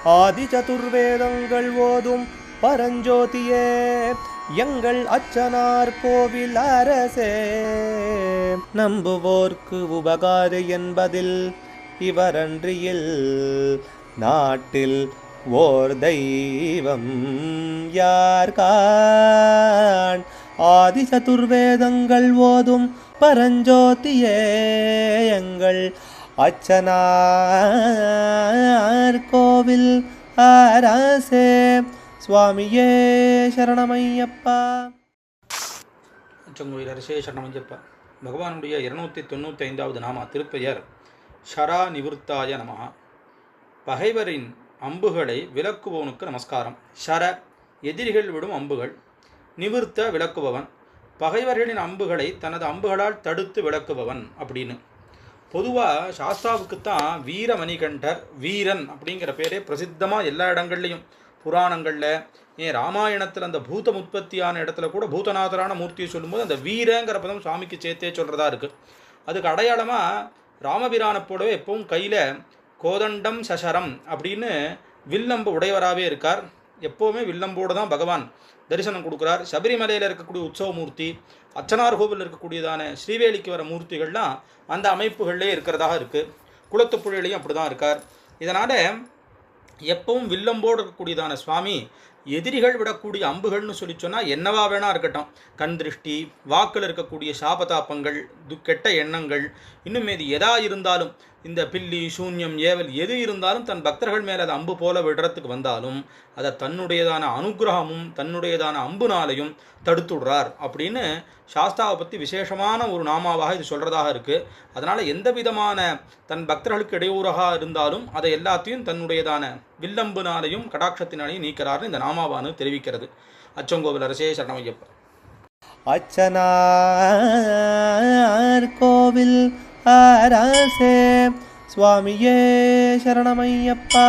ஆதி சதுர்வேதங்கள் ஓதும் பரஞ்சோதியே எங்கள் அச்சனார் கோவில் அரசே. நம்புவோர்க்கு உபகாரி என்பதில் இவரன்றியில் நாட்டில் ஓர் தெய்வம் யார்கான். ஆதி சதுர்வேதங்கள் ஓதும் பரஞ்சோதியே எங்கள் அச்சனார் கோவில் அரசே. சுவாமியே சரணமையப்பா. அச்சங்கோயில் அரசே சரணமையப்பா. பகவானுடைய 295வது நாம திருப்பெயர் ஷரா நிவர்த்தாய நமஹ. பகைவரின் அம்புகளை விலக்குபவனுக்கு நமஸ்காரம். ஷர எதிரிகள் விடும் அம்புகள், நிவர்த்த விளக்குபவன், பகைவர்களின் அம்புகளை தனது அம்புகளால் தடுத்து விளக்குபவன் அப்படின்னு. பொதுவாக சாஸ்தாவுக்குத்தான் வீரமணிகண்டர், வீரன் அப்படிங்கிற பேரே பிரசித்தமாக எல்லா இடங்கள்லையும், புராணங்களில், ஏன் ராமாயணத்தில் அந்த பூதம் உற்பத்தியான இடத்துல கூட பூதநாதரான மூர்த்தியை சொல்லும்போது அந்த வீரங்கிற பதம் சுவாமிக்கு சேர்த்தே சொல்கிறதா இருக்குது. அதுக்கு அடையாளமாக ராமபிரானை போலவே எப்பவும் கையில் கோதண்டம் சசரம் அப்படின்னு வில்லம்பு உடையவராகவே இருக்கார். எப்போவுமே வில்லம்போடு தான் பகவான் தரிசனம் கொடுக்குறார். சபரிமலையில் இருக்கக்கூடிய உற்சவமூர்த்தி, அச்சனார் கோவில் இருக்கக்கூடியதான ஸ்ரீவேலிக்கு வர மூர்த்திகள்லாம் அந்த அமைப்புகளிலே இருக்கிறதாக இருக்குது. குளத்துப்புழையிலையும் அப்படி தான் இருக்கார். இதனால் எப்பவும் வில்லம்போடு இருக்கக்கூடியதான சுவாமி எதிரிகள் விடக்கூடிய அம்புகள்னு சொல்லி சொன்னால் என்னவா வேணா இருக்கட்டும், கண் திருஷ்டி, வாக்கில் இருக்கக்கூடிய சாபதாப்பங்கள், கெட்ட எண்ணங்கள், இன்னும் மீது எதா இருந்தாலும், இந்த பில்லி சூன்யம் ஏவல் எது இருந்தாலும் தன் பக்தர்கள் மேலே அதை அம்பு போல விடுறதுக்கு வந்தாலும் அதை தன்னுடையதான அனுகிரகமும் தன்னுடையதான அம்புனாலையும் தடுத்துடுறார் அப்படின்னு சாஸ்தாவை பற்றி விசேஷமான ஒரு நாமாவாக இது சொல்கிறதாக இருக்குது. அதனால் எந்த விதமான தன் பக்தர்களுக்கு இடையூறாக இருந்தாலும் அதை எல்லாத்தையும் தன்னுடையதான வில்லம்புனாலையும் கடாட்சத்தினாலையும் நீக்கிறார்னு இந்த நாமாவானு தெரிவிக்கிறது. அச்சங்கோவில் அரசே சரணமையப்பா. அச்சனார் கோவில் அரசே. சுவாமியே சரணமையப்பா.